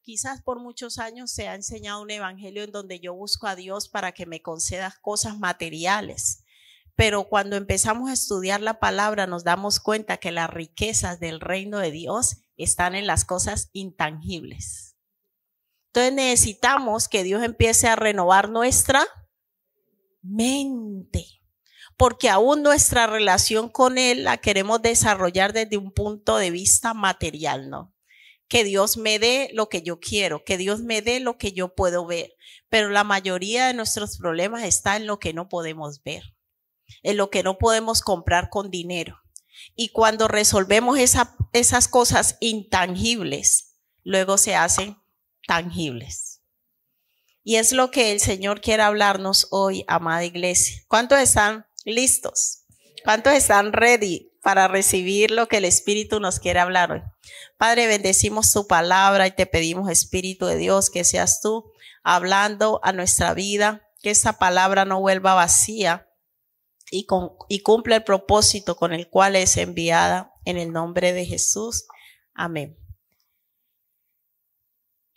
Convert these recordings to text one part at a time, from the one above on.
quizás por muchos años se ha enseñado un evangelio en donde yo busco a Dios para que me conceda cosas materiales. Pero cuando empezamos a estudiar la palabra nos damos cuenta que las riquezas del reino de Dios están en las cosas intangibles. Entonces necesitamos que Dios empiece a renovar nuestra mente, porque aún nuestra relación con Él la queremos desarrollar desde un punto de vista material, ¿no? Que Dios me dé lo que yo quiero, que Dios me dé lo que yo puedo ver, pero la mayoría de nuestros problemas está en lo que no podemos ver, en lo que no podemos comprar con dinero. Y cuando resolvemos esas cosas intangibles, luego se hacen tangibles. Y es lo que el Señor quiere hablarnos hoy, amada iglesia. ¿Cuántos están listos? ¿Cuántos están ready para recibir lo que el Espíritu nos quiere hablar hoy? Padre, bendecimos tu palabra y te pedimos, Espíritu de Dios, que seas tú hablando a nuestra vida, que esa palabra no vuelva vacía y cumpla el propósito con el cual es enviada, en el nombre de Jesús. Amén.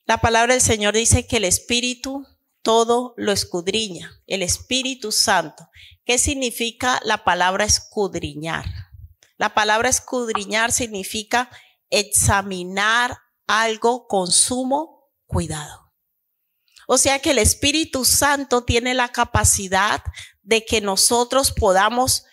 La palabra del Señor dice que el Espíritu todo lo escudriña, el Espíritu Santo. ¿Qué significa la palabra escudriñar? La palabra escudriñar significa examinar algo con sumo cuidado. O sea que el Espíritu Santo tiene la capacidad de que nosotros podamos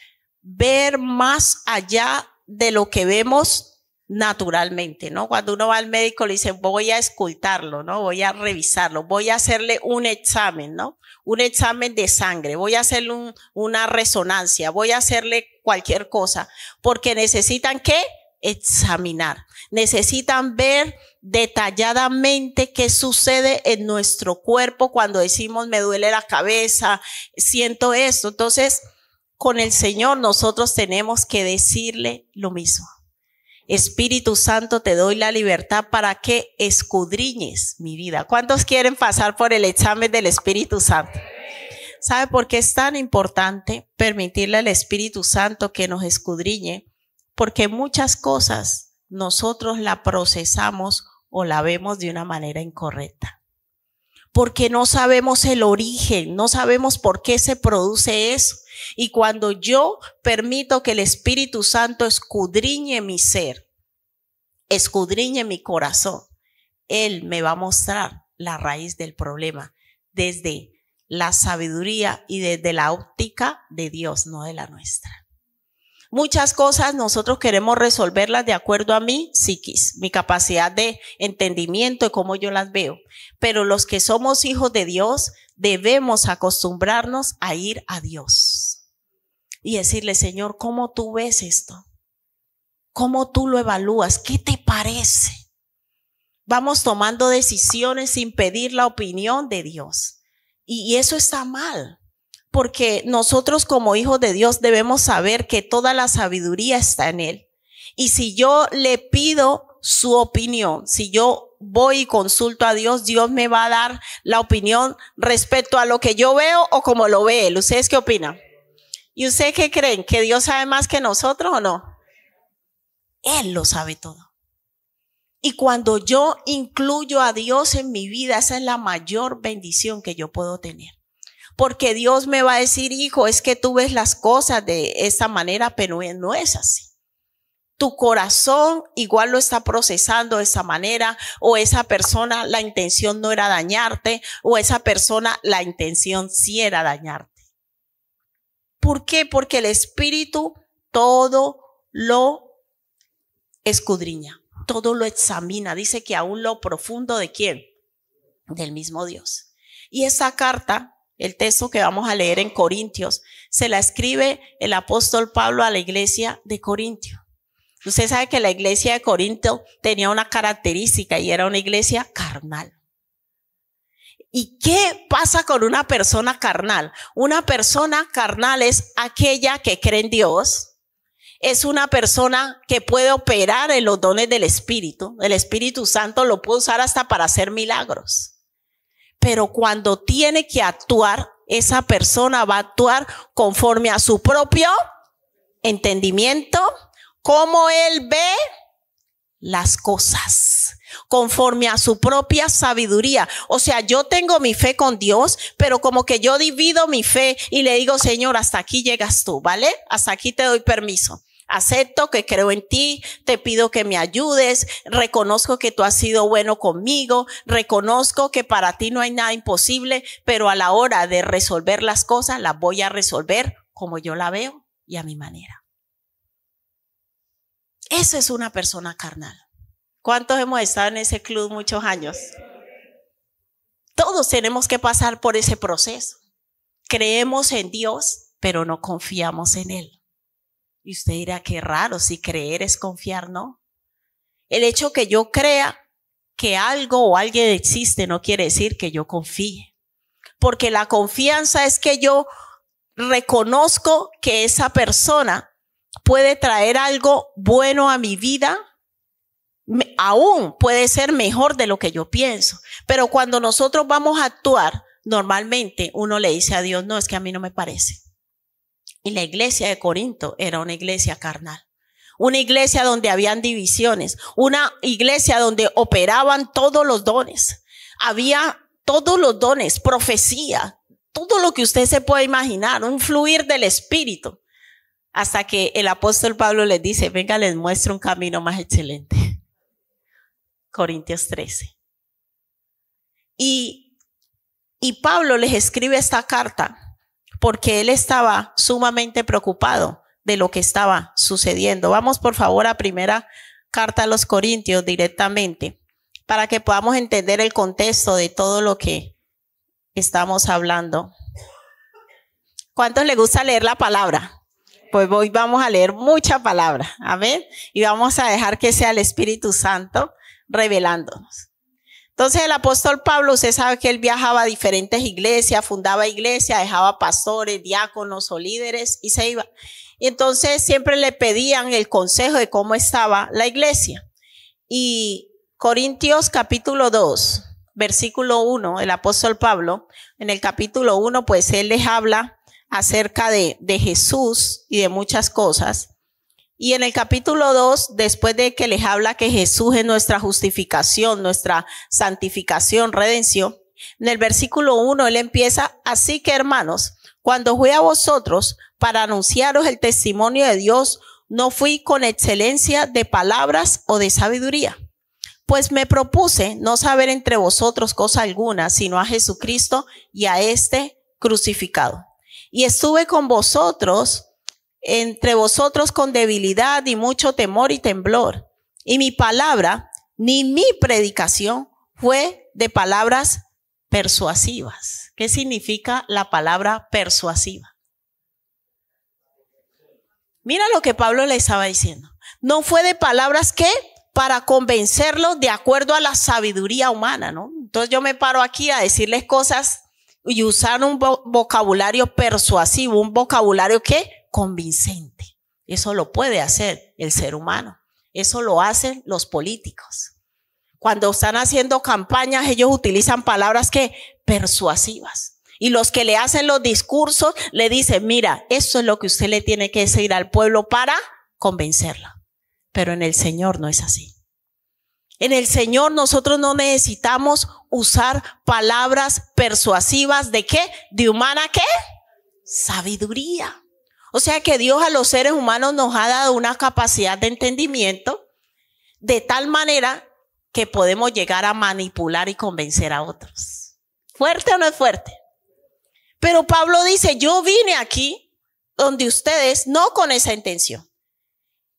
ver más allá de lo que vemos naturalmente, ¿no? Cuando uno va al médico le dice, voy a escultarlo, ¿no? Voy a revisarlo, voy a hacerle un examen, ¿no? Un examen de sangre, voy a hacerle una resonancia, voy a hacerle cualquier cosa, porque necesitan ¿qué? Examinar, necesitan ver detalladamente qué sucede en nuestro cuerpo cuando decimos me duele la cabeza, siento esto. Entonces, con el Señor nosotros tenemos que decirle lo mismo. Espíritu Santo, te doy la libertad para que escudriñes mi vida. ¿Cuántos quieren pasar por el examen del Espíritu Santo? ¿Sabe por qué es tan importante permitirle al Espíritu Santo que nos escudriñe? Porque muchas cosas nosotros la procesamos o la vemos de una manera incorrecta. Porque no sabemos el origen, no sabemos por qué se produce eso. Y cuando yo permito que el Espíritu Santo escudriñe mi ser, escudriñe mi corazón, Él me va a mostrar la raíz del problema desde la sabiduría y desde la óptica de Dios, no de la nuestra. Muchas cosas nosotros queremos resolverlas de acuerdo a mi psiquis, mi capacidad de entendimiento y cómo yo las veo. Pero los que somos hijos de Dios debemos acostumbrarnos a ir a Dios y decirle, Señor, ¿cómo tú ves esto? ¿Cómo tú lo evalúas? ¿Qué te parece? Vamos tomando decisiones sin pedir la opinión de Dios. Y eso está mal. Porque nosotros como hijos de Dios debemos saber que toda la sabiduría está en Él. Y si yo le pido su opinión, si yo voy y consulto a Dios, Dios me va a dar la opinión respecto a lo que yo veo o como lo ve Él. ¿Ustedes qué opinan? ¿Y ustedes qué creen? ¿Que Dios sabe más que nosotros o no? Él lo sabe todo. Y cuando yo incluyo a Dios en mi vida, esa es la mayor bendición que yo puedo tener. Porque Dios me va a decir, hijo, es que tú ves las cosas de esta manera, pero no es así. Tu corazón igual lo está procesando de esa manera, o esa persona, la intención no era dañarte, o esa persona, la intención sí era dañarte. ¿Por qué? Porque el Espíritu todo lo escudriña, todo lo examina. Dice que aún lo profundo ¿de quién? Del mismo Dios. Y esa carta, el texto que vamos a leer en Corintios, se la escribe el apóstol Pablo a la iglesia de Corintio. Usted sabe que la iglesia de Corinto tenía una característica y era una iglesia carnal. ¿Y qué pasa con una persona carnal? Una persona carnal es aquella que cree en Dios. Es una persona que puede operar en los dones del Espíritu. El Espíritu Santo lo puede usar hasta para hacer milagros. Pero cuando tiene que actuar, esa persona va a actuar conforme a su propio entendimiento, cómo él ve las cosas, conforme a su propia sabiduría. O sea, yo tengo mi fe con Dios, pero como que yo divido mi fe y le digo, Señor, hasta aquí llegas tú, ¿vale? Hasta aquí te doy permiso. Acepto que creo en ti, te pido que me ayudes, reconozco que tú has sido bueno conmigo, reconozco que para ti no hay nada imposible, pero a la hora de resolver las cosas, las voy a resolver como yo la veo y a mi manera. Eso es una persona carnal. ¿Cuántos hemos estado en ese club muchos años? Todos tenemos que pasar por ese proceso. Creemos en Dios, pero no confiamos en Él. Y usted dirá, qué raro, si creer es confiar, ¿no? El hecho que yo crea que algo o alguien existe no quiere decir que yo confíe. Porque la confianza es que yo reconozco que esa persona puede traer algo bueno a mi vida, aún puede ser mejor de lo que yo pienso. Pero cuando nosotros vamos a actuar, normalmente uno le dice a Dios, no, es que a mí no me parece. Y la iglesia de Corinto era una iglesia carnal, una iglesia donde habían divisiones, una iglesia donde operaban todos los dones. Había todos los dones, profecía, todo lo que usted se puede imaginar, un fluir del Espíritu. Hasta que el apóstol Pablo les dice, venga, les muestro un camino más excelente. Corintios 13. Y Pablo les escribe esta carta porque él estaba sumamente preocupado de lo que estaba sucediendo. Vamos por favor a primera carta a los Corintios directamente para que podamos entender el contexto de todo lo que estamos hablando. ¿Cuántos les gusta leer la palabra? Pues hoy vamos a leer mucha palabra, amén, y vamos a dejar que sea el Espíritu Santo revelándonos. Entonces el apóstol Pablo, usted sabe que él viajaba a diferentes iglesias, fundaba iglesias, dejaba pastores, diáconos o líderes y se iba. Y entonces siempre le pedían el consejo de cómo estaba la iglesia. Y Corintios capítulo 2, versículo 1, el apóstol Pablo, en el capítulo 1, pues él les habla acerca de Jesús y de muchas cosas. Y en el capítulo 2, después de que les habla que Jesús es nuestra justificación, nuestra santificación, redención, en el versículo 1 él empieza, así que hermanos, cuando fui a vosotros para anunciaros el testimonio de Dios, no fui con excelencia de palabras o de sabiduría, pues me propuse no saber entre vosotros cosa alguna, sino a Jesucristo y a este crucificado. Y estuve con vosotros, entre vosotros con debilidad y mucho temor y temblor. Y mi palabra, ni mi predicación fue de palabras persuasivas. ¿Qué significa la palabra persuasiva? Mira lo que Pablo le estaba diciendo. No fue de palabras que para convencerlos de acuerdo a la sabiduría humana, ¿no? Entonces yo me paro aquí a decirles cosas y usar un vocabulario persuasivo, un vocabulario que convincente. Eso lo puede hacer el ser humano. Eso lo hacen los políticos. Cuando están haciendo campañas, ellos utilizan palabras que persuasivas. Y los que le hacen los discursos le dicen, mira, eso es lo que usted le tiene que decir al pueblo para convencerlo. Pero en el Señor no es así. En el Señor nosotros no necesitamos usar palabras persuasivas de ¿qué? ¿De humana qué? Sabiduría. O sea que Dios a los seres humanos nos ha dado una capacidad de entendimiento de tal manera que podemos llegar a manipular y convencer a otros. ¿Fuerte o no es fuerte? Pero Pablo dice, yo vine aquí donde ustedes no con esa intención.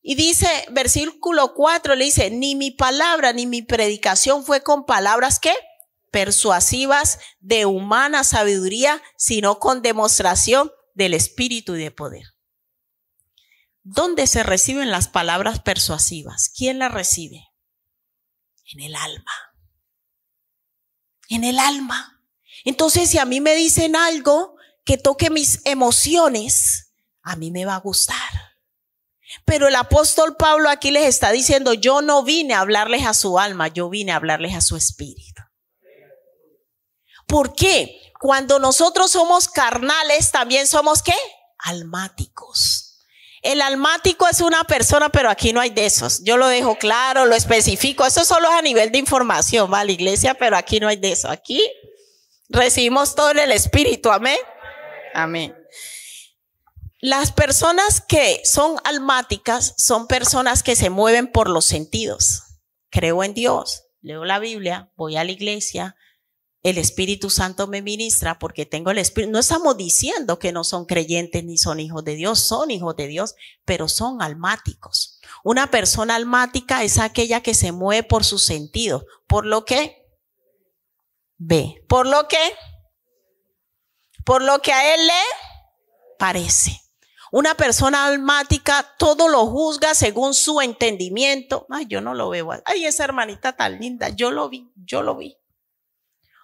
Y dice, versículo 4, le dice, ni mi palabra ni mi predicación fue con palabras ¿qué? Persuasivas de humana sabiduría, sino con demostración del Espíritu y de poder. ¿Dónde se reciben las palabras persuasivas? ¿Quién las recibe? En el alma. En el alma. Entonces, si a mí me dicen algo que toque mis emociones, a mí me va a gustar. Pero el apóstol Pablo aquí les está diciendo, yo no vine a hablarles a su alma, yo vine a hablarles a su espíritu. ¿Por qué? Cuando nosotros somos carnales, también somos ¿qué? Almáticos. El almático es una persona, pero aquí no hay de esos. Yo lo dejo claro, lo especifico. Eso solo es a nivel de información, ¿vale, iglesia? Pero aquí no hay de eso. Aquí recibimos todo en el Espíritu. Amén. Amén. Las personas que son almáticas son personas que se mueven por los sentidos. Creo en Dios, leo la Biblia, voy a la iglesia, el Espíritu Santo me ministra porque tengo el Espíritu. No estamos diciendo que no son creyentes ni son hijos de Dios, son hijos de Dios, pero son almáticos. Una persona almática es aquella que se mueve por sus sentidos, por lo que ve, por lo que a él le parece. Una persona almática todo lo juzga según su entendimiento. Ay, yo no lo veo. Ay, esa hermanita tan linda, yo lo vi.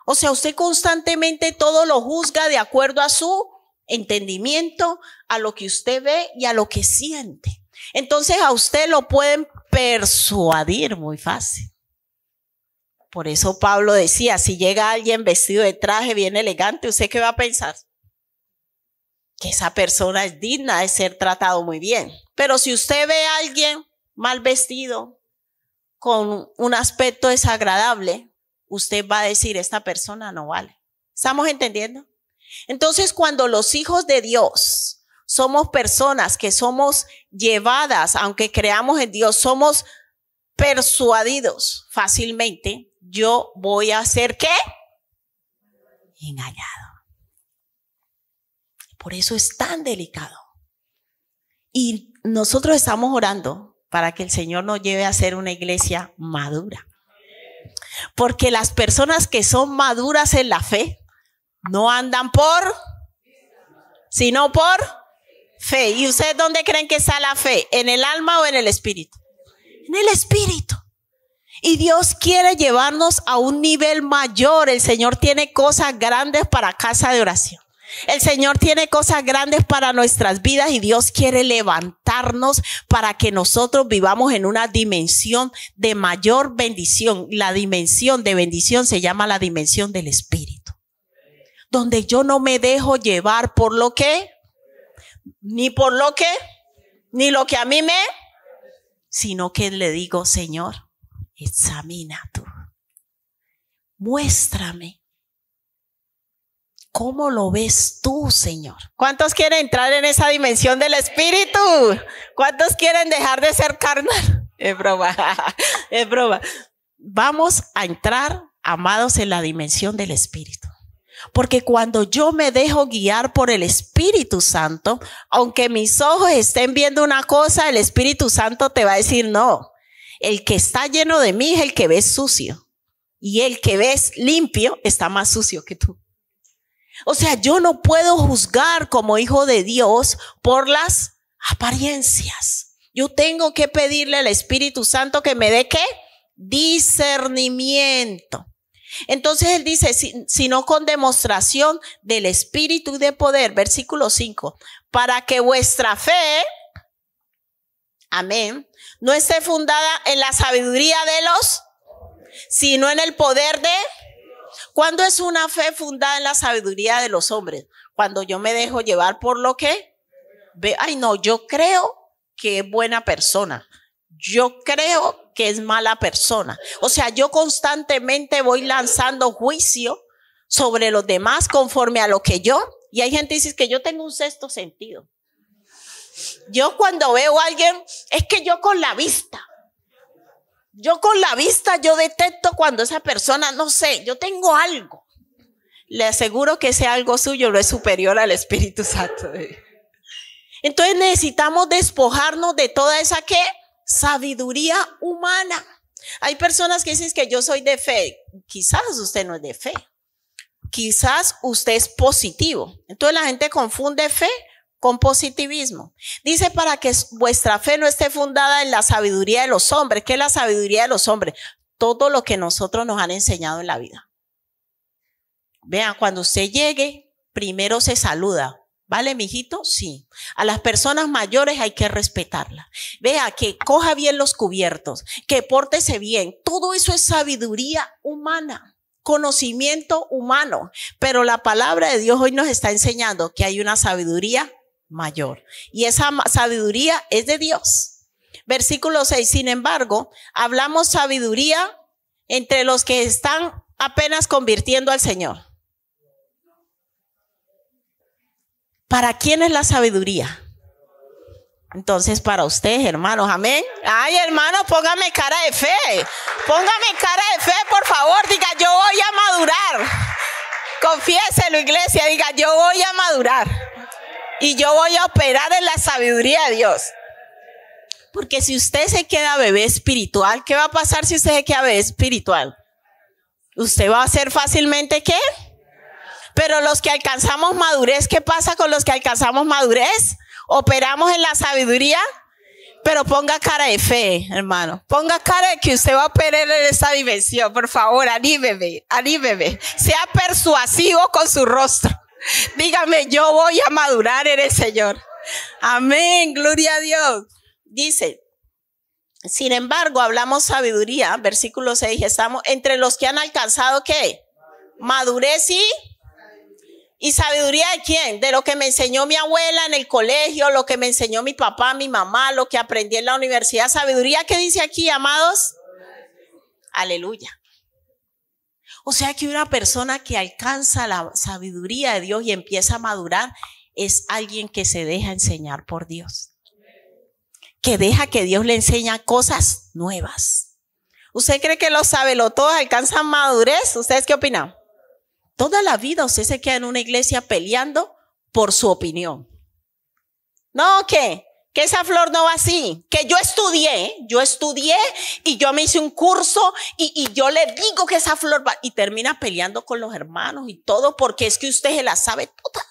O sea, usted constantemente todo lo juzga de acuerdo a su entendimiento, a lo que usted ve y a lo que siente. Entonces a usted lo pueden persuadir muy fácil. Por eso Pablo decía, si llega alguien vestido de traje bien elegante, ¿usted qué va a pensar? Que esa persona es digna de ser tratado muy bien. Pero si usted ve a alguien mal vestido, con un aspecto desagradable, usted va a decir, esta persona no vale. ¿Estamos entendiendo? Entonces, cuando los hijos de Dios somos personas que somos llevadas, aunque creamos en Dios, somos persuadidos fácilmente, yo voy a ser ¿qué? Engañado. Por eso es tan delicado. Y nosotros estamos orando para que el Señor nos lleve a ser una iglesia madura. Porque las personas que son maduras en la fe no andan sino por fe. ¿Y ustedes dónde creen que está la fe? ¿En el alma o en el espíritu? En el espíritu. Y Dios quiere llevarnos a un nivel mayor. El Señor tiene cosas grandes para casa de oración. El Señor tiene cosas grandes para nuestras vidas y Dios quiere levantarnos para que nosotros vivamos en una dimensión de mayor bendición. La dimensión de bendición se llama la dimensión del Espíritu, donde yo no me dejo llevar por lo que, ni lo que a mí sino que le digo, Señor, examina tú, muéstrame. ¿Cómo lo ves tú, Señor? ¿Cuántos quieren entrar en esa dimensión del Espíritu? ¿Cuántos quieren dejar de ser carnal? Es broma, es broma. Vamos a entrar, amados, en la dimensión del Espíritu. Porque cuando yo me dejo guiar por el Espíritu Santo, aunque mis ojos estén viendo una cosa, el Espíritu Santo te va a decir, no, el que está lleno de mí es el que ves sucio. Y el que ves limpio está más sucio que tú. O sea, yo no puedo juzgar como hijo de Dios por las apariencias. Yo tengo que pedirle al Espíritu Santo que me dé ¿qué? Discernimiento. Entonces él dice, sino con demostración del Espíritu y de poder, versículo 5, para que vuestra fe, amén, no esté fundada en la sabiduría de sino en el poder de. ¿Cuándo es una fe fundada en la sabiduría de los hombres? Cuando yo me dejo llevar por lo que ve. Ay, no, yo creo que es buena persona. Yo creo que es mala persona. O sea, yo constantemente voy lanzando juicio sobre los demás conforme a lo que yo. Y hay gente que dice que yo tengo un sexto sentido. Yo cuando veo a alguien, es que yo con la vista. Yo detecto cuando esa persona, no sé, yo tengo algo. Le aseguro que ese algo suyo no es superior al Espíritu Santo. Entonces necesitamos despojarnos de toda esa ¿qué? Sabiduría humana. Hay personas que dicen que yo soy de fe. Quizás usted no es de fe. Quizás usted es positivo. Entonces la gente confunde fe con positivismo. Dice para que vuestra fe no esté fundada en la sabiduría de los hombres. ¿Qué es la sabiduría de los hombres? Todo lo que nosotros nos han enseñado en la vida. Vean, cuando usted llegue, primero se saluda. ¿Vale, mijito? Sí. A las personas mayores hay que respetarlas. Vea, que coja bien los cubiertos, que pórtese bien. Todo eso es sabiduría humana, conocimiento humano. Pero la palabra de Dios hoy nos está enseñando que hay una sabiduría mayor. Y esa sabiduría es de Dios. Versículo 6. Sin embargo, hablamos sabiduría entre los que están apenas convirtiendo al Señor. ¿Para quién es la sabiduría? Entonces, para ustedes, hermanos, amén. Ay, hermano, póngame cara de fe. Póngame cara de fe, por favor. Diga, yo voy a madurar. Confiéselo, iglesia. Diga, yo voy a madurar. Y yo voy a operar en la sabiduría de Dios. Porque si usted se queda bebé espiritual, ¿qué va a pasar si usted se queda bebé espiritual? ¿Usted va a ser fácilmente qué? Pero los que alcanzamos madurez, ¿qué pasa con los que alcanzamos madurez? Operamos en la sabiduría, pero ponga cara de fe, hermano. Ponga cara de que usted va a operar en esa dimensión. Por favor, anímeme, anímeme. Sea persuasivo con su rostro. Dígame, yo voy a madurar en el Señor. Amén, gloria a Dios. Dice, sin embargo, hablamos sabiduría, versículo 6, estamos entre los que han alcanzado, ¿qué? Madurez ¿y sabiduría de quién? De lo que me enseñó mi abuela en el colegio, lo que me enseñó mi papá, mi mamá, lo que aprendí en la universidad. ¿Sabiduría qué dice aquí, amados? Aleluya. O sea que una persona que alcanza la sabiduría de Dios y empieza a madurar es alguien que se deja enseñar por Dios. Que deja que Dios le enseñe cosas nuevas. ¿Usted cree que los sabelotodos alcanzan madurez? ¿Ustedes qué opinan? Toda la vida usted se queda en una iglesia peleando por su opinión. No, que esa flor no va así. Que yo estudié y yo me hice un curso y yo le digo que esa flor va. Y termina peleando con los hermanos y todo porque es que usted se las sabe todas.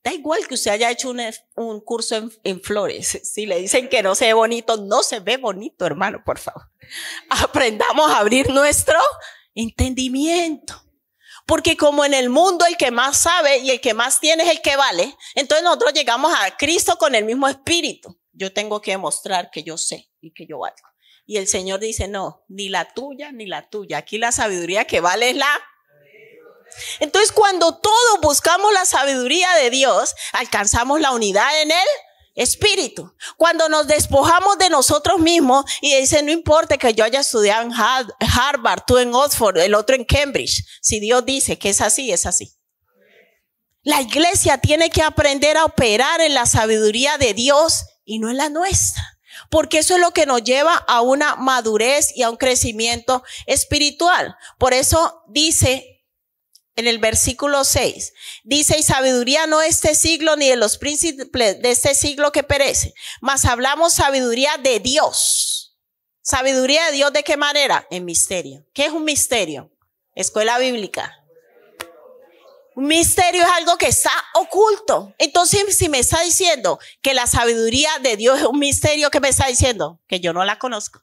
Da igual que usted haya hecho un curso en flores. Si le dicen que no se ve bonito, no se ve bonito, hermano, por favor. Aprendamos a abrir nuestro entendimiento. Porque como en el mundo el que más sabe y el que más tiene es el que vale, entonces nosotros llegamos a Cristo con el mismo espíritu. Yo tengo que demostrar que yo sé y que yo valgo. Y el Señor dice, no, ni la tuya ni la tuya. Aquí la sabiduría que vale es la... Entonces cuando todos buscamos la sabiduría de Dios, alcanzamos la unidad en Él. Espíritu. Cuando nos despojamos de nosotros mismos y dice, no importa que yo haya estudiado en Harvard, tú en Oxford, el otro en Cambridge. Si Dios dice que es así, es así. La iglesia tiene que aprender a operar en la sabiduría de Dios y no en la nuestra. Porque eso es lo que nos lleva a una madurez y a un crecimiento espiritual. Por eso dice en el versículo 6, dice, y sabiduría no de este siglo ni de los príncipes de este siglo que perece, mas hablamos sabiduría de Dios. ¿Sabiduría de Dios de qué manera? En misterio. ¿Qué es un misterio? Escuela bíblica. Un misterio es algo que está oculto. Entonces, si me está diciendo que la sabiduría de Dios es un misterio, ¿qué me está diciendo? Que yo no la conozco.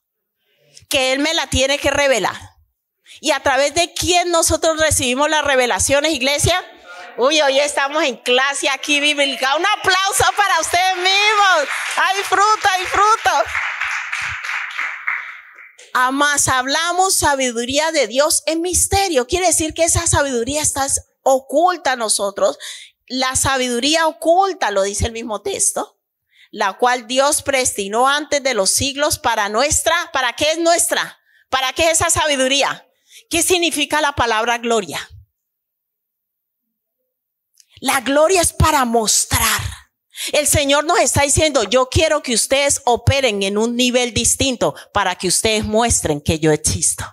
Que Él me la tiene que revelar. ¿Y a través de quién nosotros recibimos las revelaciones, iglesia? Uy, hoy estamos en clase aquí bíblica. Un aplauso para ustedes mismos. Hay fruto, hay fruto. Además, hablamos sabiduría de Dios en misterio. Quiere decir que esa sabiduría está oculta a nosotros. La sabiduría oculta, lo dice el mismo texto, la cual Dios predestinó antes de los siglos para nuestra. ¿Para qué es nuestra? ¿Para qué es esa sabiduría? ¿Qué significa la palabra gloria? La gloria es para mostrar. El Señor nos está diciendo, yo quiero que ustedes operen en un nivel distinto para que ustedes muestren que yo existo.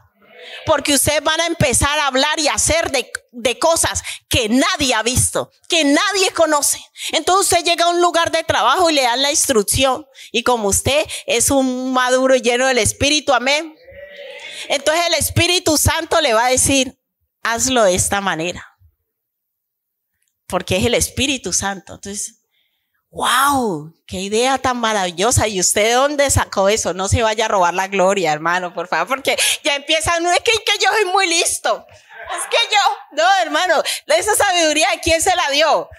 Porque ustedes van a empezar a hablar y hacer de cosas que nadie ha visto, que nadie conoce. Entonces usted llega a un lugar de trabajo y le dan la instrucción. Y como usted es un maduro y lleno del Espíritu, amén. Entonces el Espíritu Santo le va a decir, hazlo de esta manera. Porque es el Espíritu Santo. Entonces, wow, qué idea tan maravillosa. ¿Y usted de dónde sacó eso? No se vaya a robar la gloria, hermano, por favor. Porque ya empiezan, no es que yo soy muy listo. Es que yo, no, hermano, esa sabiduría, ¿a quién se la dio?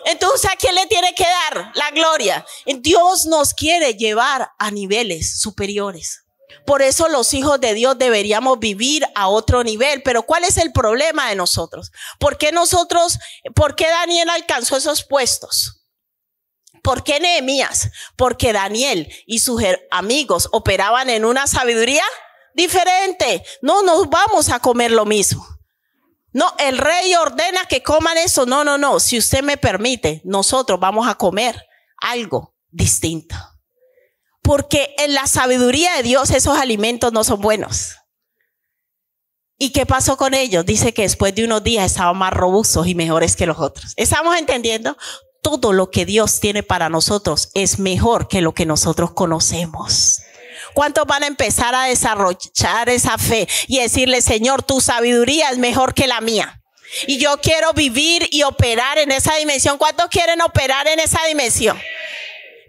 Entonces, ¿a quién le tiene que dar la gloria? Dios nos quiere llevar a niveles superiores. Por eso los hijos de Dios deberíamos vivir a otro nivel. Pero ¿cuál es el problema de nosotros? ¿Por qué Daniel alcanzó esos puestos? ¿Por qué Nehemías? Porque Daniel y sus amigos operaban en una sabiduría diferente. No nos vamos a comer lo mismo. No, el rey ordena que coman eso. No. Si usted me permite, nosotros vamos a comer algo distinto. Porque en la sabiduría de Dios esos alimentos no son buenos. ¿Y qué pasó con ellos? Dice que después de unos días estaban más robustos y mejores que los otros. ¿Estamos entendiendo? Todo lo que Dios tiene para nosotros es mejor que lo que nosotros conocemos. ¿Cuántos van a empezar a desarrollar esa fe y decirle, Señor, tu sabiduría es mejor que la mía? Y yo quiero vivir y operar en esa dimensión. ¿Cuántos quieren operar en esa dimensión?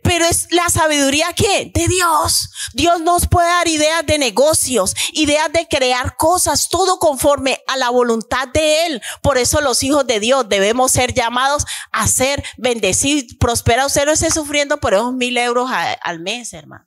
Pero es la sabiduría ¿qué? De Dios. Dios nos puede dar ideas de negocios, ideas de crear cosas, todo conforme a la voluntad de Él. Por eso los hijos de Dios debemos ser llamados a ser bendecidos, prosperar. Usted no esté sufriendo por esos 1,000 euros al mes, hermano.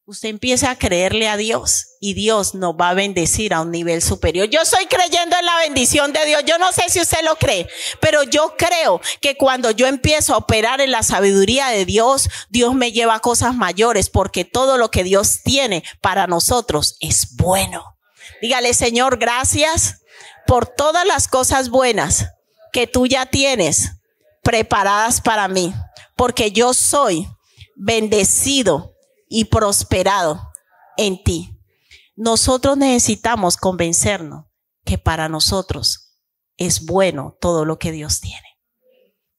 Usted empieza a creerle a Dios y Dios nos va a bendecir a un nivel superior. Yo estoy creyendo en la bendición de Dios. Yo no sé si usted lo cree, pero yo creo que cuando yo empiezo a operar en la sabiduría de Dios, Dios me lleva a cosas mayores, porque todo lo que Dios tiene para nosotros es bueno. Dígale, Señor, gracias por todas las cosas buenas que tú ya tienes preparadas para mí, porque yo soy bendecido y prosperado en ti. Nosotros necesitamos convencernos que para nosotros es bueno todo lo que Dios tiene.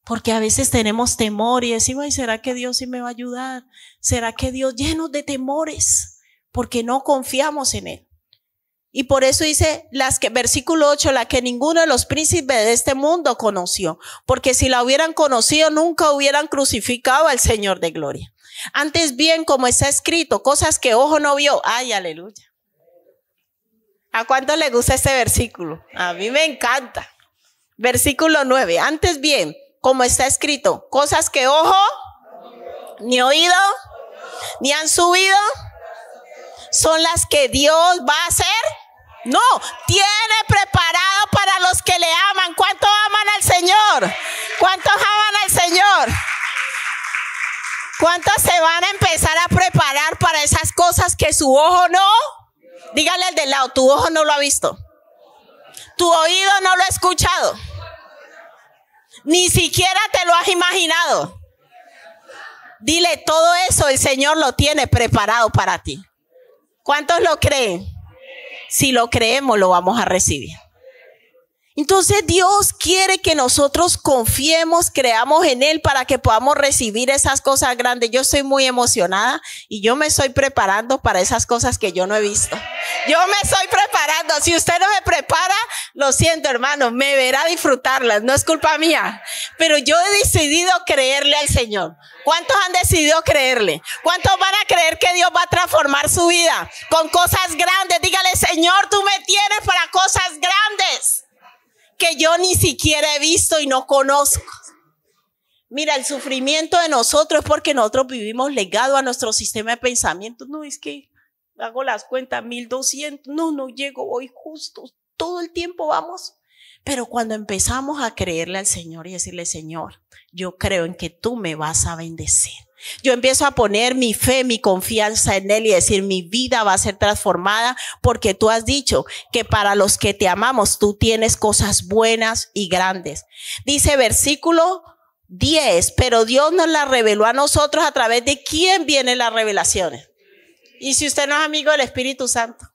Porque a veces tenemos temor y decimos, ay, ¿será que Dios sí me va a ayudar? ¿Será que Dios, llenos de temores? Porque no confiamos en Él. Y por eso dice versículo 8, la que ninguno de los príncipes de este mundo conoció. Porque si la hubieran conocido, nunca hubieran crucificado al Señor de gloria. Antes bien, como está escrito, cosas que ojo no vio. Ay, aleluya. ¿A cuánto le gusta este versículo? A mí me encanta. Versículo 9. Antes bien, como está escrito, cosas que ojo ni oído ni han subido son las que Dios va a hacer. No, tiene preparado para los que le aman. ¿Cuántos aman al Señor? ¿Cuántos aman al Señor? ¿Cuántos se van a empezar a preparar para esas cosas que su ojo no? Dígale al de lado, tu ojo no lo ha visto. Tu oído no lo ha escuchado. Ni siquiera te lo has imaginado. Dile, todo eso el Señor lo tiene preparado para ti. ¿Cuántos lo creen? Si lo creemos, lo vamos a recibir. Entonces Dios quiere que nosotros confiemos, creamos en Él para que podamos recibir esas cosas grandes. Yo estoy muy emocionada y yo me estoy preparando para esas cosas que yo no he visto. Yo me estoy preparando. Si usted no se prepara, lo siento, hermano, me verá disfrutarlas. No es culpa mía. Pero yo he decidido creerle al Señor. ¿Cuántos han decidido creerle? ¿Cuántos van a creer que Dios va a transformar su vida con cosas grandes? Dígale, Señor, tú me tienes para cosas grandes que yo ni siquiera he visto y no conozco. Mira, el sufrimiento de nosotros es porque nosotros vivimos legado a nuestro sistema de pensamiento. No, es que hago las cuentas, 1,200, no llego, voy justo, todo el tiempo vamos. Pero cuando empezamos a creerle al Señor y decirle, Señor, yo creo en que tú me vas a bendecir. Yo empiezo a poner mi fe, mi confianza en Él y decir, mi vida va a ser transformada porque tú has dicho que para los que te amamos, tú tienes cosas buenas y grandes. Dice versículo 10, pero Dios nos la reveló a nosotros a través de quién vienen las revelaciones. Y si usted no es amigo del Espíritu Santo,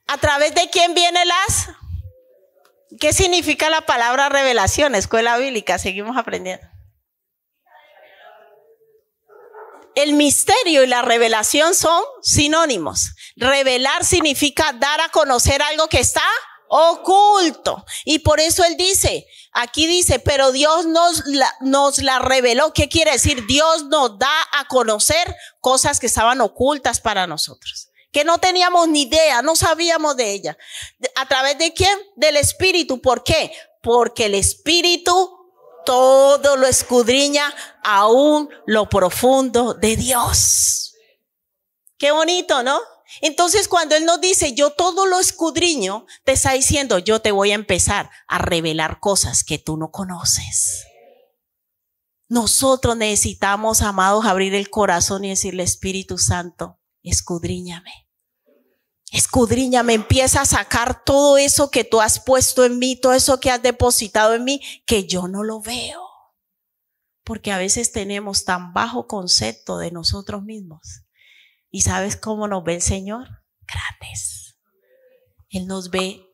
¿a través de quién vienen las? ¿Qué significa la palabra revelación? Escuela bíblica, seguimos aprendiendo. El misterio y la revelación son sinónimos. Revelar significa dar a conocer algo que está oculto. Y por eso él dice, aquí dice, pero Dios nos la reveló. ¿Qué quiere decir? Dios nos da a conocer cosas que estaban ocultas para nosotros, que no teníamos ni idea, no sabíamos de ella. ¿A través de quién? Del Espíritu. ¿Por qué? Porque el Espíritu todo lo escudriña, aún lo profundo de Dios. Qué bonito, ¿no? Entonces cuando Él nos dice, yo todo lo escudriño, te está diciendo, yo te voy a empezar a revelar cosas que tú no conoces. Nosotros necesitamos, amados, abrir el corazón y decirle, Espíritu Santo, escudriñame. Escudriñame, empieza a sacar todo eso que tú has puesto en mí, todo eso que has depositado en mí, que yo no lo veo. Porque a veces tenemos tan bajo concepto de nosotros mismos. ¿Y sabes cómo nos ve el Señor? Grandes. Él nos ve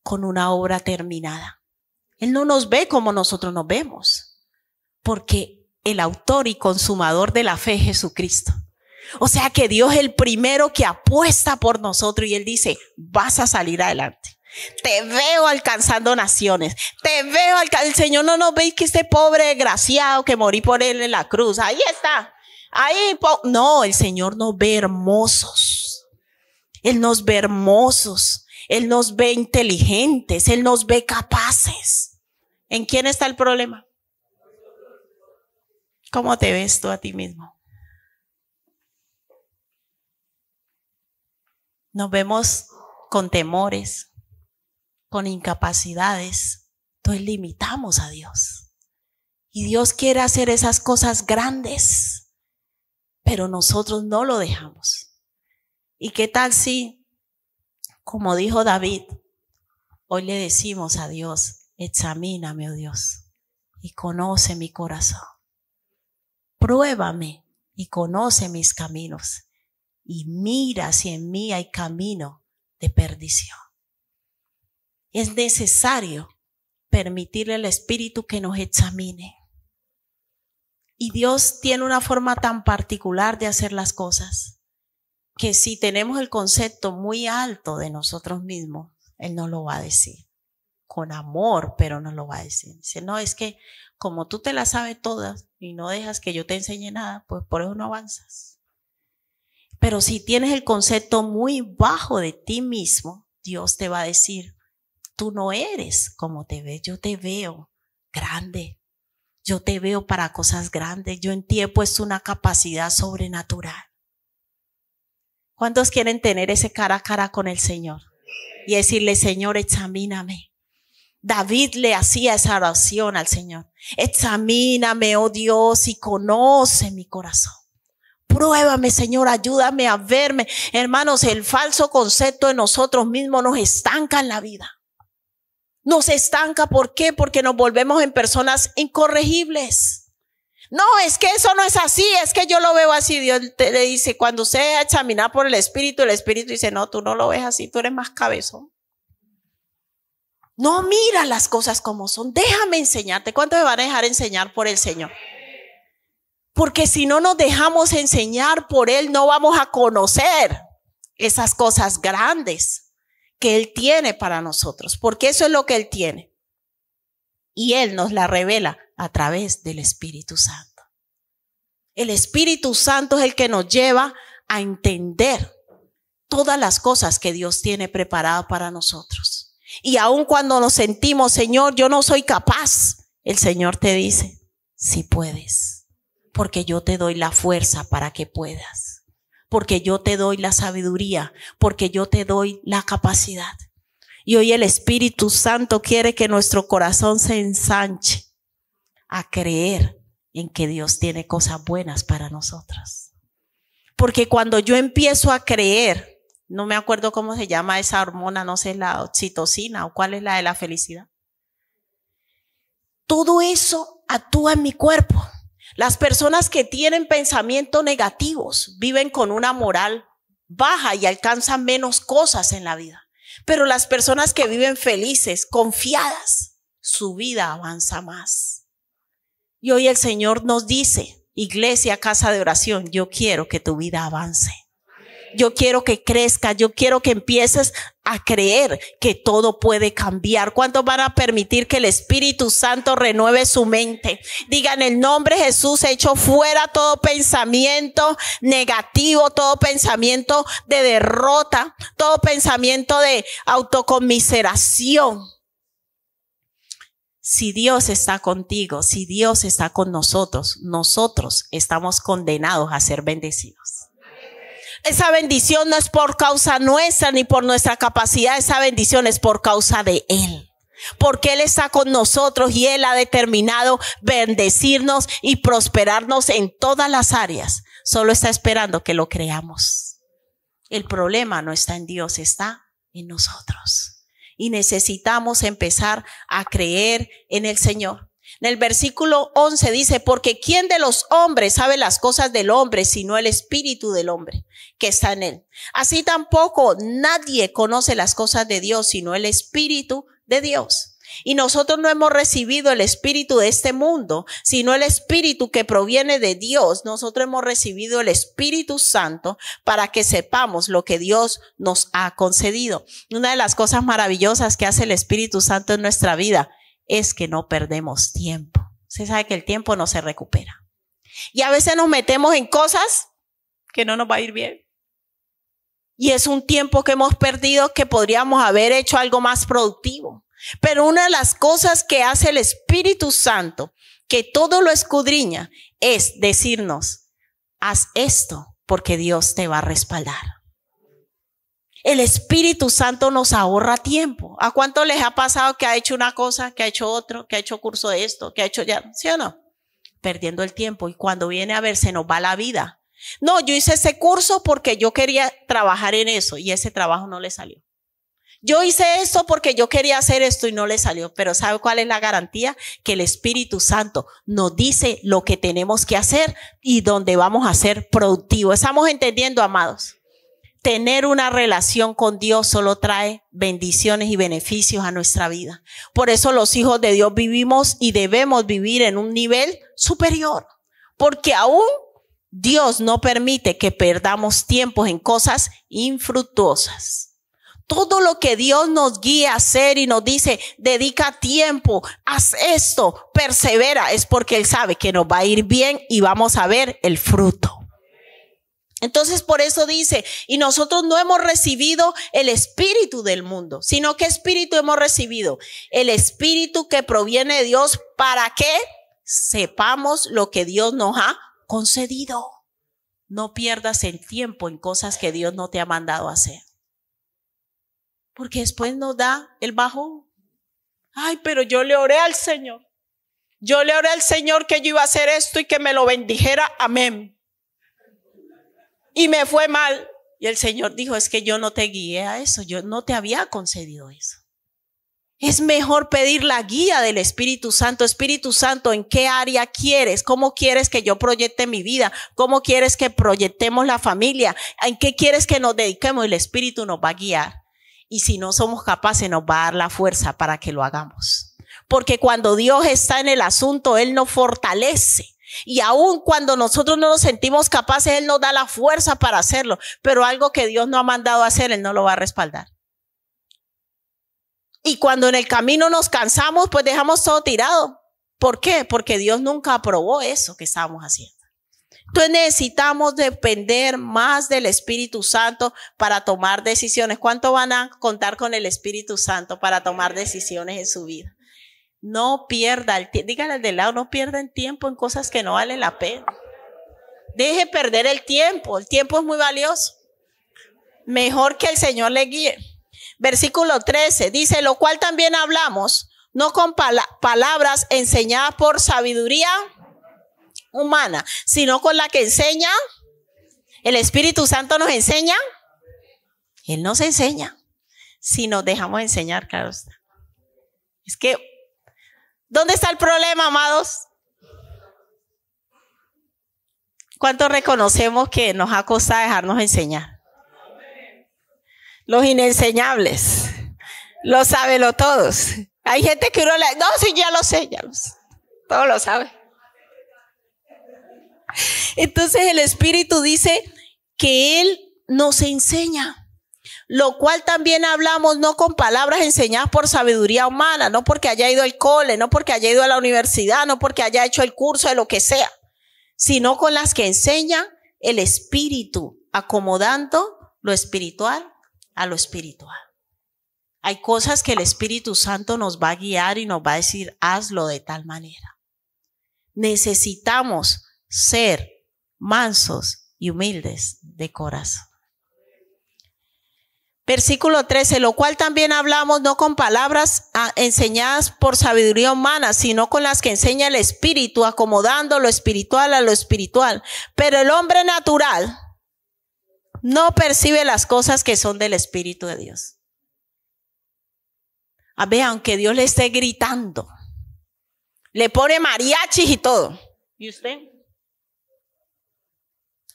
con una obra terminada. Él no nos ve como nosotros nos vemos. Porque el autor y consumador de la fe es Jesucristo. O sea que Dios es el primero que apuesta por nosotros y Él dice, vas a salir adelante. Te veo alcanzando naciones. Te veo el Señor no nos ve que este pobre desgraciado que morí por Él en la cruz. Ahí está. Ahí, no, el Señor nos ve hermosos. Él nos ve hermosos. Él nos ve inteligentes. Él nos ve capaces. ¿En quién está el problema? ¿Cómo te ves tú a ti mismo? Nos vemos con temores, con incapacidades. Entonces limitamos a Dios. Y Dios quiere hacer esas cosas grandes, pero nosotros no lo dejamos. ¿Y qué tal si, como dijo David, hoy le decimos a Dios, examíname, oh Dios, y conoce mi corazón. Pruébame y conoce mis caminos. Y mira si en mí hay camino de perdición. Es necesario permitirle al Espíritu que nos examine. Y Dios tiene una forma tan particular de hacer las cosas, que si tenemos el concepto muy alto de nosotros mismos, Él no lo va a decir. Con amor, pero no lo va a decir. Dice, no, es que como tú te las sabes todas y no dejas que yo te enseñe nada, pues por eso no avanzas. Pero si tienes el concepto muy bajo de ti mismo, Dios te va a decir, tú no eres como te ves, yo te veo grande, yo te veo para cosas grandes, yo en ti he puesto una capacidad sobrenatural. ¿Cuántos quieren tener ese cara a cara con el Señor? Y decirle, Señor, examíname. David le hacía esa oración al Señor. Examíname, oh Dios, y conoce mi corazón. Pruébame, Señor, ayúdame a verme. Hermanos, el falso concepto de nosotros mismos nos estanca en la vida. Nos estanca, ¿por qué? Porque nos volvemos en personas incorregibles. No, es que eso no es así, es que yo lo veo así. Dios le dice, cuando usted va a examinar por el Espíritu dice, no, tú no lo ves así, tú eres más cabezón. No, mira las cosas como son, déjame enseñarte. ¿Cuánto me van a dejar enseñar por el Señor? Porque si no nos dejamos enseñar por Él, no vamos a conocer esas cosas grandes que Él tiene para nosotros. Porque eso es lo que Él tiene. Y Él nos la revela a través del Espíritu Santo. El Espíritu Santo es el que nos lleva a entender todas las cosas que Dios tiene preparadas para nosotros. Y aun cuando nos sentimos, Señor, yo no soy capaz, el Señor te dice, sí puedes. Porque yo te doy la fuerza para que puedas. Porque yo te doy la sabiduría. Porque yo te doy la capacidad. Y hoy el Espíritu Santo quiere que nuestro corazón se ensanche a creer en que Dios tiene cosas buenas para nosotros. Porque cuando yo empiezo a creer, no me acuerdo cómo se llama esa hormona, no sé, la oxitocina o cuál es la de la felicidad. Todo eso actúa en mi cuerpo. Las personas que tienen pensamientos negativos viven con una moral baja y alcanzan menos cosas en la vida. Pero las personas que viven felices, confiadas, su vida avanza más. Y hoy el Señor nos dice, iglesia, casa de oración, yo quiero que tu vida avance. Yo quiero que crezca, yo quiero que empieces a creer que todo puede cambiar. ¿Cuántos van a permitir que el Espíritu Santo renueve su mente? Digan, en el nombre de Jesús, echo fuera todo pensamiento negativo, todo pensamiento de derrota, todo pensamiento de autoconmiseración. Si Dios está contigo, si Dios está con nosotros, nosotros estamos condenados a ser bendecidos. Esa bendición no es por causa nuestra ni por nuestra capacidad. Esa bendición es por causa de Él. Porque Él está con nosotros y Él ha determinado bendecirnos y prosperarnos en todas las áreas. Solo está esperando que lo creamos. El problema no está en Dios, está en nosotros. Y necesitamos empezar a creer en el Señor. En el versículo 11 dice, porque ¿quién de los hombres sabe las cosas del hombre sino el espíritu del hombre que está en él? Así tampoco nadie conoce las cosas de Dios sino el espíritu de Dios. Y nosotros no hemos recibido el espíritu de este mundo, sino el espíritu que proviene de Dios. Nosotros hemos recibido el Espíritu Santo para que sepamos lo que Dios nos ha concedido. Una de las cosas maravillosas que hace el Espíritu Santo en nuestra vida es que no perdemos tiempo. Usted sabe que el tiempo no se recupera. Y a veces nos metemos en cosas que no nos va a ir bien. Y es un tiempo que hemos perdido que podríamos haber hecho algo más productivo. Pero una de las cosas que hace el Espíritu Santo, que todo lo escudriña, es decirnos, haz esto porque Dios te va a respaldar. El Espíritu Santo nos ahorra tiempo. ¿A cuánto les ha pasado que ha hecho una cosa, que ha hecho otro, que ha hecho curso de esto, que ha hecho ya? ¿Sí o no? Perdiendo el tiempo. Y cuando viene a ver, se nos va la vida. No, yo hice ese curso porque yo quería trabajar en eso y ese trabajo no le salió. Yo hice esto porque yo quería hacer esto y no le salió. Pero ¿sabe cuál es la garantía? Que el Espíritu Santo nos dice lo que tenemos que hacer y donde vamos a ser productivos. ¿Estamos entendiendo, amados? Tener una relación con Dios solo trae bendiciones y beneficios a nuestra vida. Por eso los hijos de Dios vivimos y debemos vivir en un nivel superior. Porque aún Dios no permite que perdamos tiempo en cosas infructuosas. Todo lo que Dios nos guía a hacer y nos dice, dedica tiempo, haz esto, persevera, es porque Él sabe que nos va a ir bien y vamos a ver el fruto. Entonces por eso dice, y nosotros no hemos recibido el espíritu del mundo, sino que espíritu hemos recibido, el espíritu que proviene de Dios para que sepamos lo que Dios nos ha concedido. No pierdas el tiempo en cosas que Dios no te ha mandado a hacer. Porque después nos da el bajón. Ay, pero yo le oré al Señor. Yo le oré al Señor que yo iba a hacer esto y que me lo bendijera. Amén. Y me fue mal. Y el Señor dijo, es que yo no te guié a eso. Yo no te había concedido eso. Es mejor pedir la guía del Espíritu Santo. Espíritu Santo, ¿en qué área quieres? ¿Cómo quieres que yo proyecte mi vida? ¿Cómo quieres que proyectemos la familia? ¿En qué quieres que nos dediquemos? El Espíritu nos va a guiar. Y si no somos capaces, nos va a dar la fuerza para que lo hagamos. Porque cuando Dios está en el asunto, Él nos fortalece. Y aun cuando nosotros no nos sentimos capaces, Él nos da la fuerza para hacerlo. Pero algo que Dios no ha mandado a hacer, Él no lo va a respaldar. Y cuando en el camino nos cansamos, pues dejamos todo tirado. ¿Por qué? Porque Dios nunca aprobó eso que estábamos haciendo. Entonces necesitamos depender más del Espíritu Santo para tomar decisiones. ¿Cuánto van a contar con el Espíritu Santo para tomar decisiones en su vida? No pierda el tiempo. Dígale al de lado, no pierda el tiempo en cosas que no valen la pena. Deje perder el tiempo. El tiempo es muy valioso. Mejor que el Señor le guíe. Versículo 13 dice, lo cual también hablamos, no con palabras enseñadas por sabiduría humana, sino con la que enseña el Espíritu Santo. Nos enseña. Él nos enseña si nos dejamos enseñar, claro está. Es que ¿dónde está el problema, amados? ¿Cuánto reconocemos que nos ha costado dejarnos enseñar? Los inenseñables, los sabelotodos. Hay gente que uno le no, sí, ya lo sé, todo lo sabe. Entonces el Espíritu dice que Él nos enseña, lo cual también hablamos no con palabras enseñadas por sabiduría humana, no porque haya ido al cole, no porque haya ido a la universidad, no porque haya hecho el curso de lo que sea, sino con las que enseña el Espíritu, acomodando lo espiritual a lo espiritual. Hay cosas que el Espíritu Santo nos va a guiar y nos va a decir, hazlo de tal manera. Necesitamos ser mansos y humildes de corazón. Versículo 13, lo cual también hablamos no con palabras enseñadas por sabiduría humana, sino con las que enseña el Espíritu, acomodando lo espiritual a lo espiritual. Pero el hombre natural no percibe las cosas que son del Espíritu de Dios. A ver, aunque Dios le esté gritando, le pone mariachis y todo. ¿Y usted?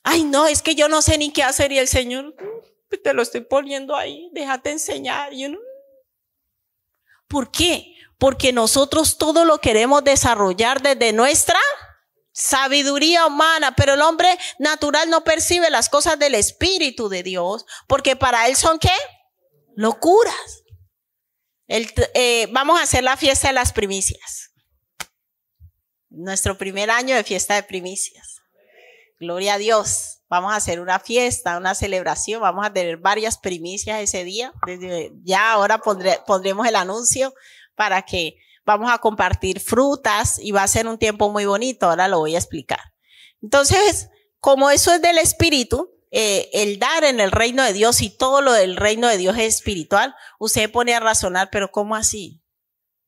Ay, no, es que yo no sé ni qué hacer y el Señor... Te lo estoy poniendo ahí, déjate enseñar. ¿Por qué? Porque nosotros todo lo queremos desarrollar desde nuestra sabiduría humana, pero el hombre natural no percibe las cosas del Espíritu de Dios, porque para él son ¿qué? Locuras. Vamos a hacer la fiesta de las primicias. Nuestro primer año de fiesta de primicias. Gloria a Dios. Vamos a hacer una fiesta, una celebración, vamos a tener varias primicias ese día. Ya ahora pondremos el anuncio para que vamos a compartir frutas y va a ser un tiempo muy bonito, ahora lo voy a explicar. Entonces, como eso es del Espíritu, el dar en el reino de Dios y todo lo del reino de Dios es espiritual, usted pone a razonar, pero ¿cómo así?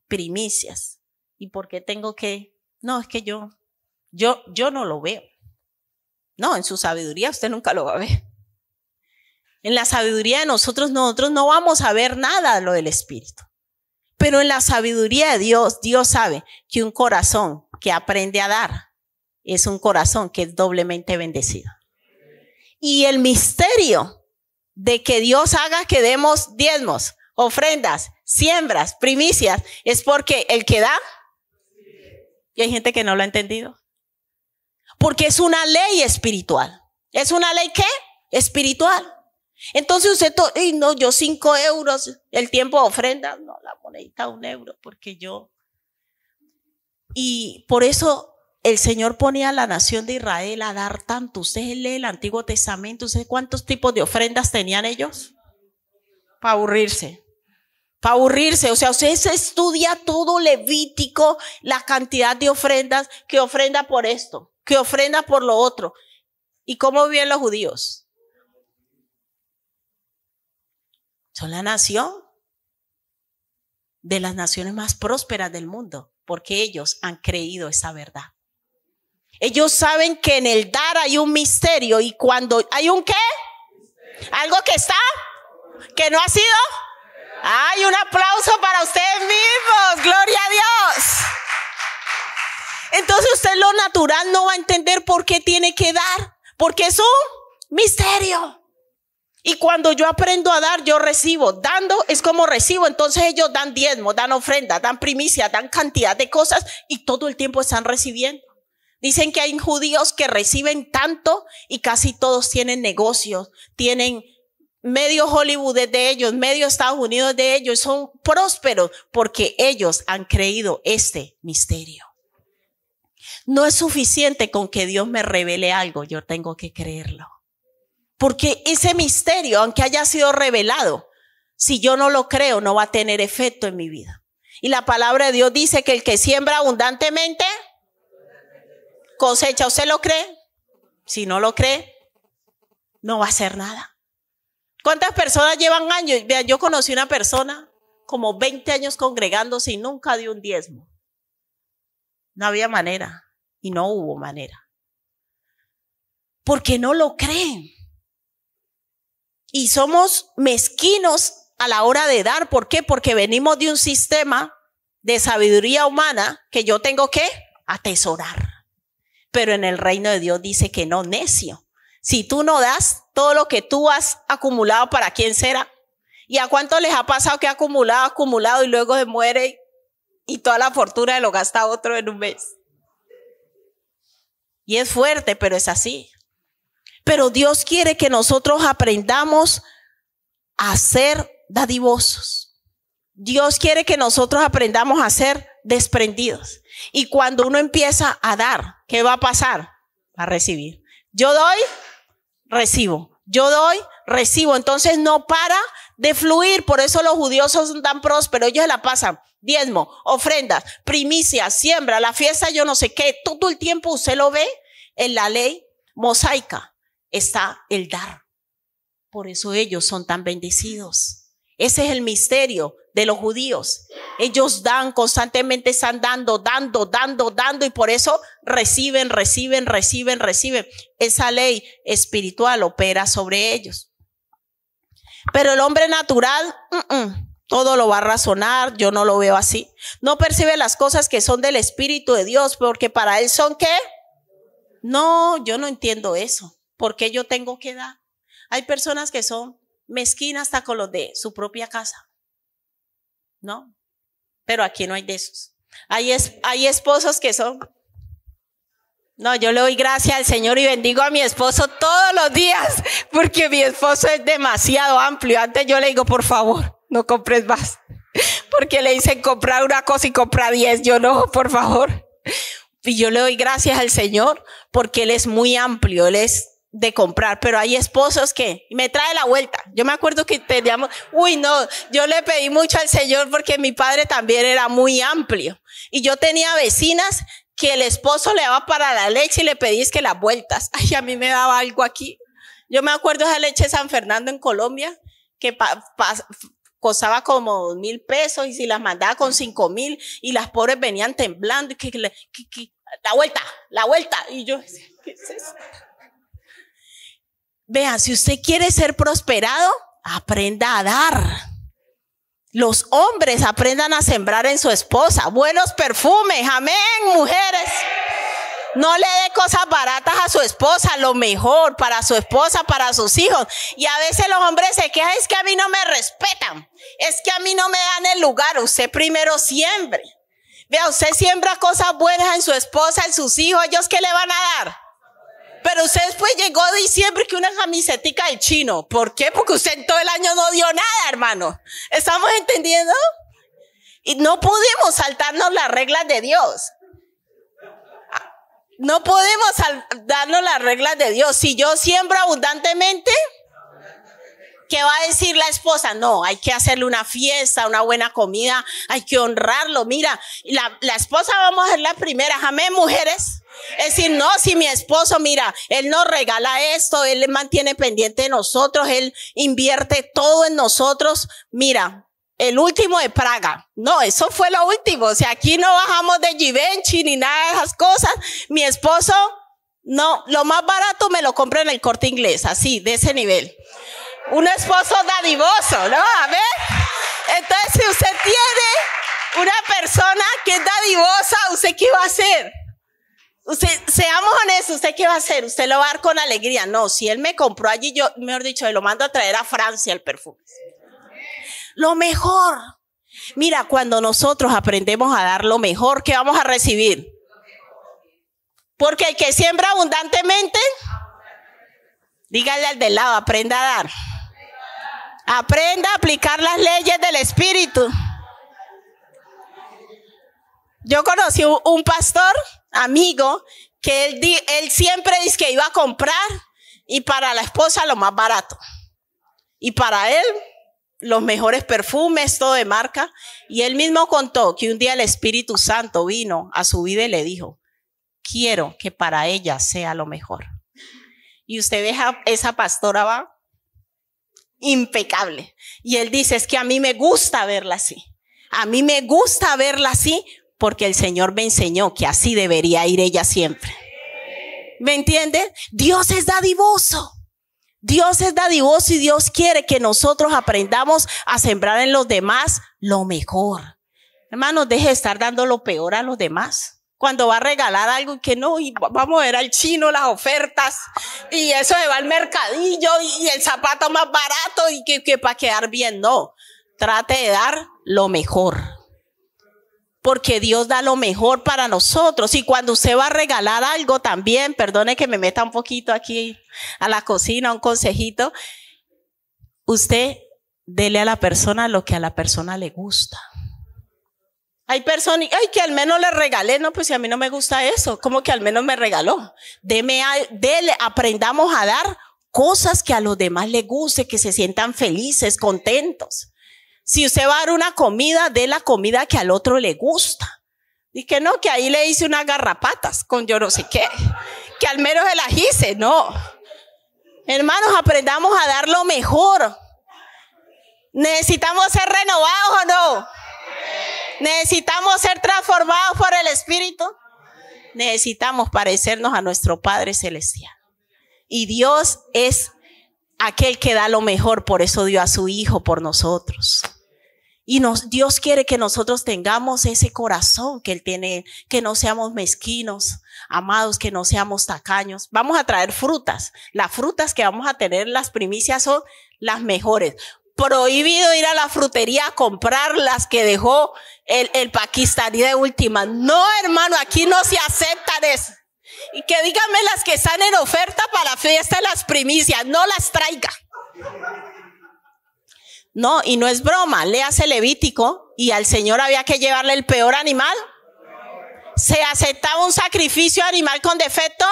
Primicias. ¿Y por qué tengo que? No, es que yo no lo veo. No, en su sabiduría usted nunca lo va a ver. En la sabiduría de nosotros no vamos a ver nada de lo del Espíritu. Pero en la sabiduría de Dios, Dios sabe que un corazón que aprende a dar es un corazón que es doblemente bendecido. Y el misterio de que Dios haga que demos diezmos, ofrendas, siembras, primicias, es porque el que da, y hay gente que no lo ha entendido. Porque es una ley espiritual. ¿Es una ley qué? Espiritual. Entonces usted, no, yo 5 euros, el tiempo de ofrenda, no, la monedita 1 euro, porque yo. Y por eso el Señor ponía a la nación de Israel a dar tanto. Usted lee el Antiguo Testamento, ¿usted cuántos tipos de ofrendas tenían ellos? Para aburrirse. Para aburrirse, o sea, usted se estudia todo Levítico, la cantidad de ofrendas, que ofrenda por esto, que ofrenda por lo otro. ¿Y cómo viven los judíos? Son la nación de las naciones más prósperas del mundo, porque ellos han creído esa verdad. Ellos saben que en el dar hay un misterio, y cuando hay un ¿qué? Algo que está, que no ha sido. ¡Ay, un aplauso para ustedes mismos! ¡Gloria a Dios! Entonces usted lo natural no va a entender por qué tiene que dar, porque es un misterio. Y cuando yo aprendo a dar, yo recibo. Dando es como recibo. Entonces ellos dan diezmo, dan ofrenda, dan primicia, dan cantidad de cosas y todo el tiempo están recibiendo. Dicen que hay judíos que reciben tanto y casi todos tienen negocios, tienen medio Hollywood es de ellos, medio Estados Unidos es de ellos, son prósperos porque ellos han creído este misterio. No es suficiente con que Dios me revele algo, yo tengo que creerlo. Porque ese misterio, aunque haya sido revelado, si yo no lo creo, no va a tener efecto en mi vida. Y la palabra de Dios dice que el que siembra abundantemente cosecha. ¿Usted lo cree? Si no lo cree, no va a hacer nada. ¿Cuántas personas llevan años? Vean, yo conocí una persona como 20 años congregándose y nunca dio un diezmo. No había manera y no hubo manera. Porque no lo creen. Y somos mezquinos a la hora de dar. ¿Por qué? Porque venimos de un sistema de sabiduría humana que yo tengo que atesorar. Pero en el reino de Dios dice que no, necio. Si tú no das, todo lo que tú has acumulado, ¿para quién será? ¿Y a cuánto les ha pasado que ha acumulado y luego se muere y toda la fortuna lo gasta otro en un mes? Y es fuerte, pero es así. Pero Dios quiere que nosotros aprendamos a ser dadivosos. Dios quiere que nosotros aprendamos a ser desprendidos. Y cuando uno empieza a dar, ¿qué va a pasar? A recibir. Yo doy, recibo. Yo doy, recibo. Entonces no para de fluir. Por eso los judíos son tan prósperos. Ellos se la pasan diezmo, ofrendas, primicias, siembra, la fiesta, yo no sé qué. Todo el tiempo usted lo ve en la ley mosaica. Está el dar. Por eso ellos son tan bendecidos. Ese es el misterio de los judíos. Ellos dan, constantemente están dando, y por eso reciben. Esa ley espiritual opera sobre ellos. Pero el hombre natural, todo lo va a razonar. Yo no lo veo así. No percibe las cosas que son del Espíritu de Dios, porque para él son ¿qué? No, yo no entiendo eso. ¿Por qué yo tengo que dar? Hay personas que son mezquinas hasta con los de su propia casa. No, pero aquí no hay de esos. Hay esposos que son. No, yo le doy gracias al Señor y bendigo a mi esposo todos los días, porque mi esposo es demasiado amplio. Antes yo le digo, por favor, no compres más, porque le dicen comprar una cosa y comprar 10. Yo no, por favor. Y yo le doy gracias al Señor porque Él es muy amplio, Él es de comprar, pero hay esposos que me trae la vuelta. Yo me acuerdo que teníamos, yo le pedí mucho al Señor porque mi padre también era muy amplio y yo tenía vecinas que el esposo le daba para la leche y le pedís que las vueltas. Ay, a mí me daba algo aquí. Yo me acuerdo de esa leche San Fernando en Colombia que costaba como 2,000 pesos y si las mandaba con 5,000 y las pobres venían temblando y que la vuelta y yo decía, ¿qué es eso? Vean, si usted quiere ser prosperado, aprenda a dar. Los hombres aprendan a sembrar en su esposa buenos perfumes. Amén, mujeres. No le dé cosas baratas a su esposa, lo mejor para su esposa, para sus hijos. Y a veces los hombres se quejan, es que a mí no me respetan, es que a mí no me dan el lugar. Usted primero siembre. Vea, usted siembra cosas buenas en su esposa, en sus hijos. ¿Ellos qué le van a dar? Pero usted después llegó diciembre que una camisetica del chino. ¿Por qué? Porque usted en todo el año no dio nada, hermano. ¿Estamos entendiendo? Y no pudimos saltarnos las reglas de Dios. No podemos darnos las reglas de Dios. Si yo siembro abundantemente, ¿qué va a decir la esposa? No, hay que hacerle una fiesta, una buena comida, hay que honrarlo. Mira, la esposa vamos a ser las primeras. Amén, mujeres. Es decir, no, si mi esposo, mira, él nos regala esto, él mantiene pendiente de nosotros, él invierte todo en nosotros. Mira, el último de Praga. No, eso fue lo último. O sea, aquí no bajamos de Givenchy ni nada de esas cosas. Mi esposo, no, lo más barato me lo compro en el Corte Inglés, así, de ese nivel. Un esposo dadivoso, ¿no? A ver. Entonces, si usted tiene una persona que es dadivosa, ¿usted qué va a hacer? Usted, seamos honestos, ¿usted qué va a hacer? Usted lo va a dar con alegría. No, si él me compró allí, yo, mejor dicho, lo mando a traer a Francia el perfume. Lo mejor. Mira, cuando nosotros aprendemos a dar lo mejor, ¿qué vamos a recibir? Porque el que siembra abundantemente, dígale al del lado, aprenda a dar. Aprenda a aplicar las leyes del Espíritu. Yo conocí un pastor, amigo, que él siempre dice que iba a comprar y para la esposa lo más barato. Y para él, los mejores perfumes, todo de marca. Y él mismo contó que un día el Espíritu Santo vino a su vida y le dijo, quiero que para ella sea lo mejor. Y usted ve a esa pastora va impecable. Y él dice, es que a mí me gusta verla así. A mí me gusta verla así porque el Señor me enseñó que así debería ir ella siempre. ¿Me entiende? Dios es dadivoso. Dios es dadivoso y Dios quiere que nosotros aprendamos a sembrar en los demás lo mejor. Hermanos, deje de estar dando lo peor a los demás. Cuando va a regalar algo que no, y vamos a ver al chino las ofertas y eso se va al mercadillo y el zapato más barato y que para quedar bien, no. Trate de dar lo mejor. Porque Dios da lo mejor para nosotros. Y cuando usted va a regalar algo también, perdone que me meta un poquito aquí a la cocina, un consejito. Usted dele a la persona lo que a la persona le gusta. Hay personas, ay, que al menos le regalé. No, pues si a mí no me gusta eso, ¿cómo que al menos me regaló? Aprendamos a dar cosas que a los demás les guste, que se sientan felices, contentos. Si usted va a dar una comida, dé la comida que al otro le gusta. Y que no, que ahí le hice unas garrapatas con yo no sé qué. Que al menos se las hice, no. Hermanos, aprendamos a dar lo mejor. ¿Necesitamos ser renovados o no? ¿Necesitamos ser transformados por el Espíritu? Necesitamos parecernos a nuestro Padre Celestial. Y Dios es aquel que da lo mejor, por eso dio a su Hijo por nosotros. Y Dios quiere que nosotros tengamos ese corazón que Él tiene, que no seamos mezquinos, amados, que no seamos tacaños. Vamos a traer frutas. Las frutas que vamos a tener, las primicias, son las mejores. Prohibido ir a la frutería a comprar las que dejó el pakistaní de última. No, hermano, aquí no se aceptan eso. Y que díganme las que están en oferta para la fiesta de las primicias, no las traiga. No, y no es broma, léase Levítico, y al Señor había que llevarle el peor animal. ¿Se aceptaba un sacrificio animal con defecto?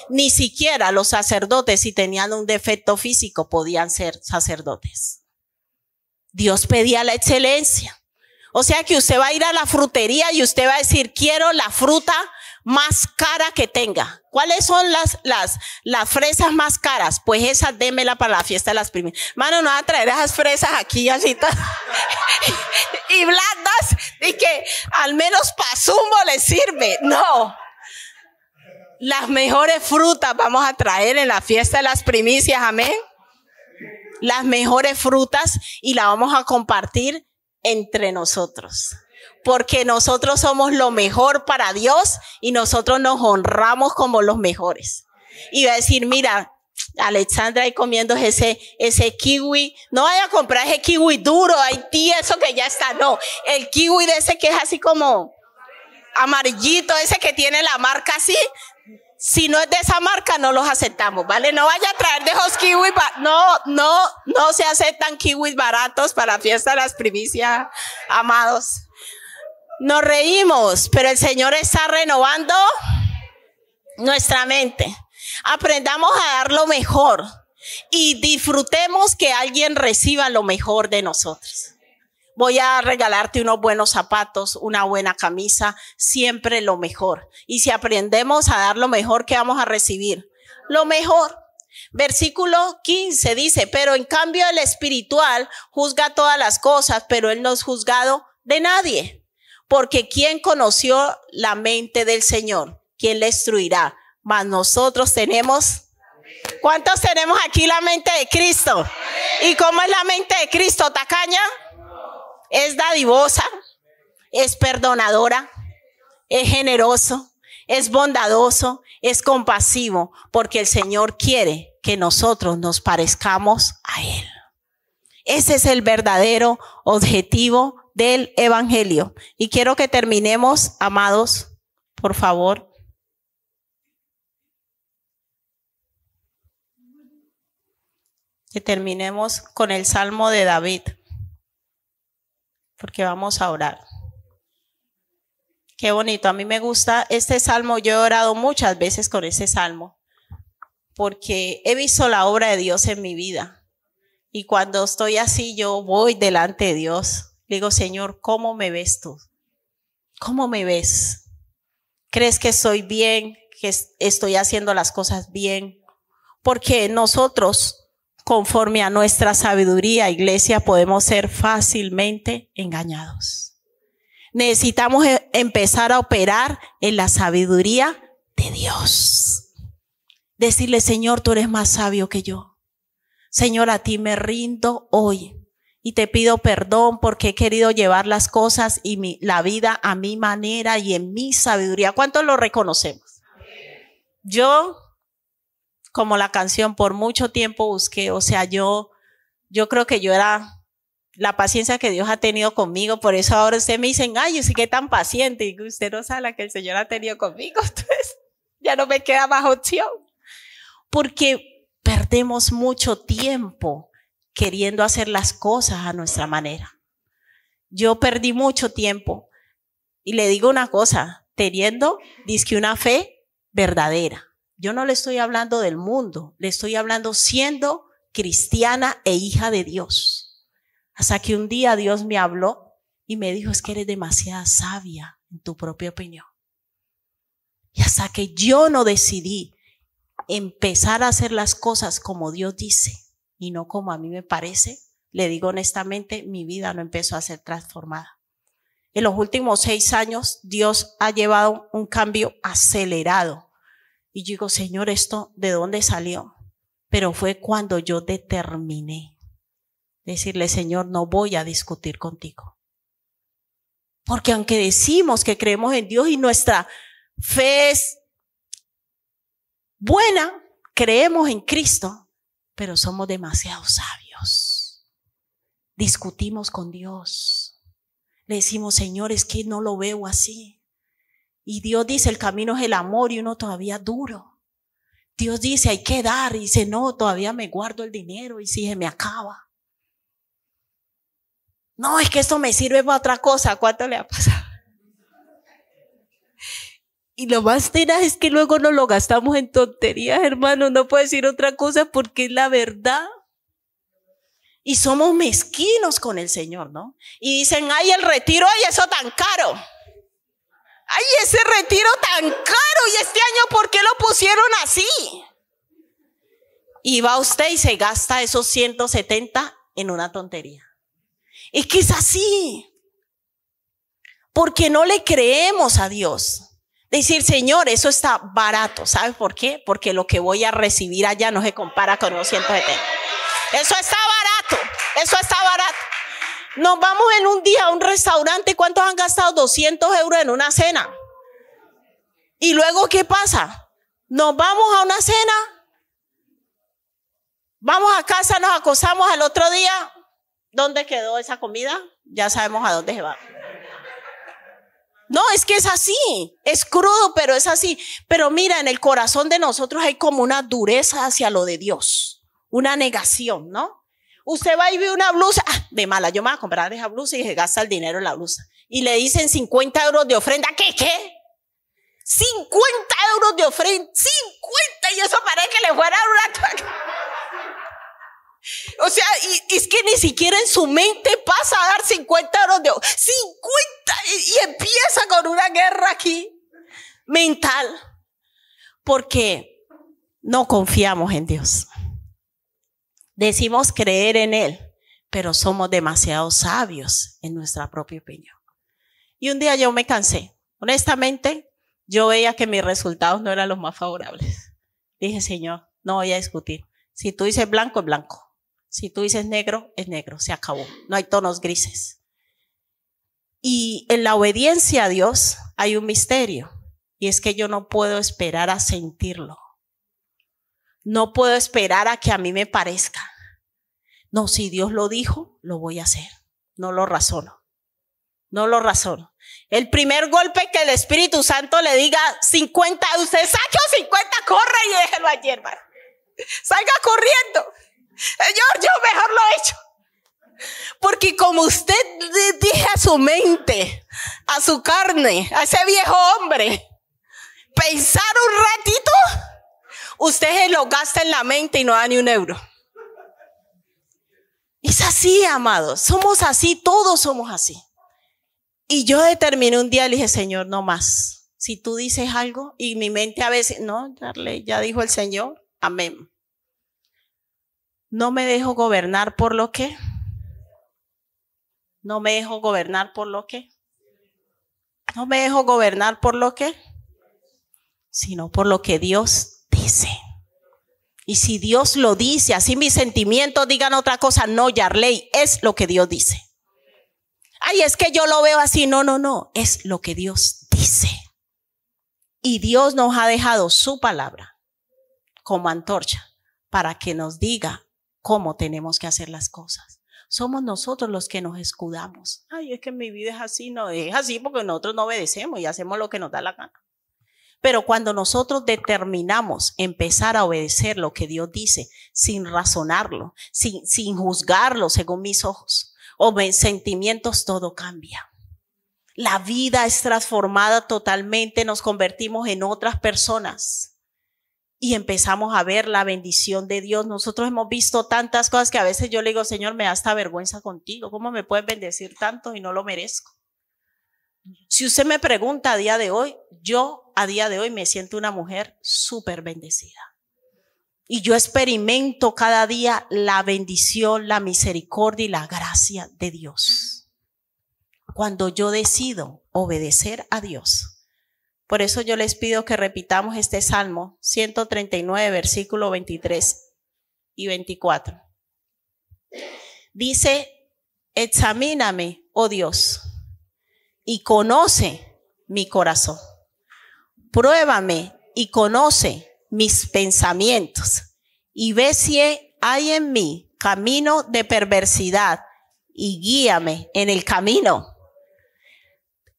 Ni siquiera los sacerdotes, si tenían un defecto físico, podían ser sacerdotes. Dios pedía la excelencia. O sea que usted va a ir a la frutería y usted va a decir, quiero la fruta más cara que tenga. ¿Cuáles son las fresas más caras? Pues esas démela para la fiesta de las primicias. Mano, no va a traer esas fresas aquí así y blandas y que al menos para zumo le sirve. No. Las mejores frutas vamos a traer en la fiesta de las primicias, amén. Las mejores frutas, y la vamos a compartir entre nosotros. Porque nosotros somos lo mejor para Dios y nosotros nos honramos como los mejores. Y va a decir, mira, Alexandra ahí comiendo ese kiwi. No vaya a comprar ese kiwi duro, Haití, eso que ya está. No, el kiwi de ese que es así como amarillito, ese que tiene la marca así. Si no es de esa marca, no los aceptamos, ¿vale? No vaya a traer de esos kiwis. No se aceptan kiwis baratos para la fiesta de las primicias, amados. Nos reímos, pero el Señor está renovando nuestra mente. Aprendamos a dar lo mejor y disfrutemos que alguien reciba lo mejor de nosotros. Voy a regalarte unos buenos zapatos, una buena camisa, siempre lo mejor. Y si aprendemos a dar lo mejor, ¿qué vamos a recibir? Lo mejor. Versículo 15 dice, pero en cambio el espiritual juzga todas las cosas, pero él no es juzgado de nadie. Porque ¿quién conoció la mente del Señor? ¿Quién le instruirá? Mas nosotros tenemos, ¿cuántos tenemos aquí la mente de Cristo? ¿Y cómo es la mente de Cristo? ¿Tacaña? Es dadivosa, es perdonadora, es generoso, es bondadoso, es compasivo, porque el Señor quiere que nosotros nos parezcamos a Él. Ese es el verdadero objetivo del Evangelio. Y quiero que terminemos, amados, por favor. Que terminemos con el Salmo de David, porque vamos a orar. Qué bonito, a mí me gusta este salmo. Yo he orado muchas veces con ese salmo, porque he visto la obra de Dios en mi vida. Y cuando estoy así, yo voy delante de Dios. Le digo, Señor, ¿cómo me ves tú? ¿Cómo me ves? ¿Crees que estoy bien? ¿Que estoy haciendo las cosas bien? Porque nosotros, conforme a nuestra sabiduría, iglesia, podemos ser fácilmente engañados. Necesitamos empezar a operar en la sabiduría de Dios. Decirle, Señor, tú eres más sabio que yo. Señor, a ti me rindo hoy y te pido perdón porque he querido llevar las cosas y la vida a mi manera y en mi sabiduría. ¿Cuántos lo reconocemos? Yo, como la canción, por mucho tiempo busqué, o sea, yo creo que yo era la paciencia que Dios ha tenido conmigo. Por eso ahora ustedes me dicen, ay, yo sí que tan paciente. Y usted no sabe la que el Señor ha tenido conmigo. Entonces ya no me queda más opción. Porque perdemos mucho tiempo queriendo hacer las cosas a nuestra manera. Yo perdí mucho tiempo. Y le digo una cosa, teniendo, dizque una fe verdadera. Yo no le estoy hablando del mundo, le estoy hablando siendo cristiana e hija de Dios. Hasta que un día Dios me habló y me dijo, es que eres demasiado sabia en tu propia opinión. Y hasta que yo no decidí empezar a hacer las cosas como Dios dice y no como a mí me parece, le digo honestamente, mi vida no empezó a ser transformada. En los últimos 6 años, Dios ha llevado un cambio acelerado. Y yo digo, Señor, ¿esto de dónde salió? Pero fue cuando yo determiné decirle, Señor, no voy a discutir contigo. Porque aunque decimos que creemos en Dios y nuestra fe es buena, creemos en Cristo, pero somos demasiado sabios. Discutimos con Dios. Le decimos, Señor, es que no lo veo así. Y Dios dice, el camino es el amor, y uno todavía duro. Dios dice, hay que dar, y dice, no, todavía me guardo el dinero, y si se me acaba. No, es que esto me sirve para otra cosa. ¿Cuánto le ha pasado? Y lo más tenaz es que luego nos lo gastamos en tonterías, hermano. No puedo decir otra cosa porque es la verdad. Y somos mezquinos con el Señor, ¿no? Y dicen, ay, el retiro, ay, eso tan caro. Ay, ese retiro tan caro. Y este año, ¿por qué lo pusieron así? Y va usted y se gasta esos 170 en una tontería. Es que es así. Porque no le creemos a Dios. Decir, Señor, eso está barato. ¿Sabes por qué? Porque lo que voy a recibir allá no se compara con unos 170. Eso está barato. Eso está barato. Nos vamos en un día a un restaurante. ¿Cuántos han gastado 200 euros en una cena? Y luego, ¿qué pasa? Nos vamos a una cena. Vamos a casa, nos acostamos al otro día. ¿Dónde quedó esa comida? Ya sabemos a dónde se va. No, es que es así, es crudo, pero es así. Pero mira, en el corazón de nosotros hay como una dureza hacia lo de Dios, una negación, ¿no? Usted va y ve una blusa, de mala, yo me voy a comprar esa blusa y se gasta el dinero en la blusa. Y le dicen 50 euros de ofrenda, ¿qué? 50 euros de ofrenda, 50, y eso parece que le fuera una... O sea, y es que ni siquiera en su mente pasa a dar 50 euros de 50 y empieza con una guerra aquí mental porque no confiamos en Dios. Decimos creer en Él, pero somos demasiado sabios en nuestra propia opinión. Y un día yo me cansé. Honestamente, yo veía que mis resultados no eran los más favorables. Dije, Señor, no voy a discutir. Si tú dices blanco, es blanco. Si tú dices negro, es negro, se acabó. No hay tonos grises. Y en la obediencia a Dios hay un misterio. Y es que yo no puedo esperar a sentirlo. No puedo esperar a que a mí me parezca. No, si Dios lo dijo, lo voy a hacer. No lo razono. No lo razono. El primer golpe que el Espíritu Santo le diga 50, usted saque 50, corre y déjelo allí, hermano. Salga corriendo. Señor, yo mejor lo he hecho. Porque como usted dije a su mente, a su carne, a ese viejo hombre, pensar un ratito, usted se lo gasta en la mente y no da ni un euro. Es así, amados. Somos así, todos somos así. Y yo determiné un día, le dije, Señor, no más. Si tú dices algo, y mi mente a veces, no, ya dijo el Señor, amén. No me dejo gobernar por lo que. No me dejo gobernar por lo que. No me dejo gobernar por lo que. Sino por lo que Dios dice. Y si Dios lo dice, así mis sentimientos digan otra cosa, no, Yarley, es lo que Dios dice. Ay, es que yo lo veo así. No, es lo que Dios dice. Y Dios nos ha dejado su palabra como antorcha para que nos diga cómo tenemos que hacer las cosas. Somos nosotros los que nos escudamos. Ay, es que mi vida es así. No, es así porque nosotros no obedecemos y hacemos lo que nos da la gana. Pero cuando nosotros determinamos empezar a obedecer lo que Dios dice, sin razonarlo, sin juzgarlo según mis ojos o mis sentimientos, todo cambia. La vida es transformada totalmente, nos convertimos en otras personas. Y empezamos a ver la bendición de Dios. Nosotros hemos visto tantas cosas que a veces yo le digo, Señor, me da hasta vergüenza contigo. ¿Cómo me puedes bendecir tanto y no lo merezco? Si usted me pregunta a día de hoy, yo a día de hoy me siento una mujer súper bendecida. Y yo experimento cada día la bendición, la misericordia y la gracia de Dios. Cuando yo decido obedecer a Dios. Por eso yo les pido que repitamos este Salmo 139, versículo 23 y 24. Dice, examíname, oh Dios, y conoce mi corazón. Pruébame y conoce mis pensamientos y ve si hay en mí camino de perversidad y guíame en el camino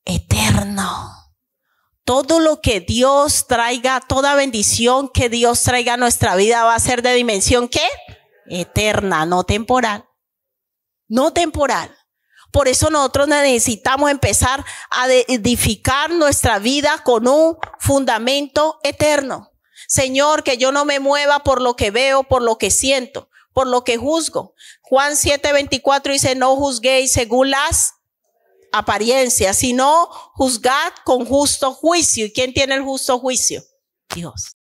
eterno. Todo lo que Dios traiga, toda bendición que Dios traiga a nuestra vida va a ser de dimensión ¿qué? Eterna, no temporal. No temporal. Por eso nosotros necesitamos empezar a edificar nuestra vida con un fundamento eterno. Señor, que yo no me mueva por lo que veo, por lo que siento, por lo que juzgo. Juan 7:24 dice, no juzguéis según las apariencias, sino juzgad con justo juicio. ¿Y quién tiene el justo juicio? Dios.